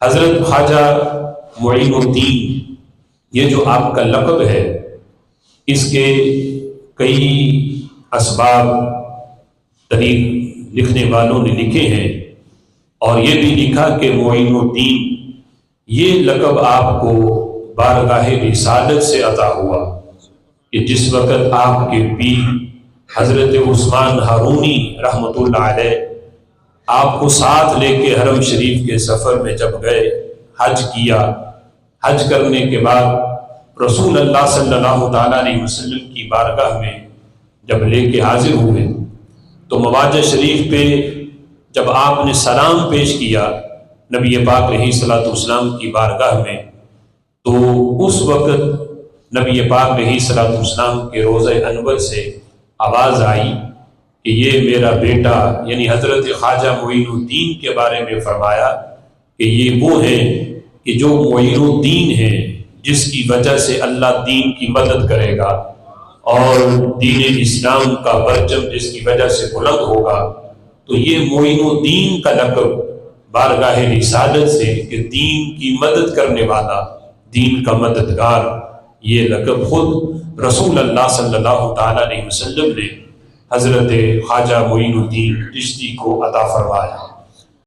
حضرت خواجہ معین الدین، یہ جو آپ کا لقب ہے، اس کے کئی اسباب تاریخ لکھنے والوں نے لکھے ہیں، اور یہ بھی لکھا کہ معین الدین یہ لقب آپ کو بارگاہ رسالت سے عطا ہوا کہ جس وقت آپ کے پیر حضرت عثمان ہارونی رحمۃ اللہ علیہ آپ کو ساتھ لے کے حرم شریف کے سفر میں جب گئے، حج کیا، حج کرنے کے بعد رسول اللہ صلی اللہ تعالیٰ علیہ وسلم کی بارگاہ میں جب لے کے حاضر ہوئے تو مواجہ شریف پہ جب آپ نے سلام پیش کیا نبی پاک علیہ الصلوۃ والسلام کی بارگاہ میں، تو اس وقت نبی پاک علیہ الصلوۃ والسلام کے روضہ انور سے آواز آئی کہ یہ میرا بیٹا، یعنی حضرت خواجہ معین الدین کے بارے میں فرمایا کہ یہ وہ ہیں کہ جو معین الدین ہیں جس کی وجہ سے اللہ دین کی مدد کرے گا اور دین اسلام کا پرچم جس کی وجہ سے بلند ہوگا۔ تو یہ معین الدین کا لقب بارگاہ رسالت سے کہ دین کی مدد کرنے والا، دین کا مددگار، یہ لقب خود رسول اللہ صلی اللہ تعالیٰ علیہ وسلم نے حضرت خواجہ معین الدین چشتی کو عطا فرمایا۔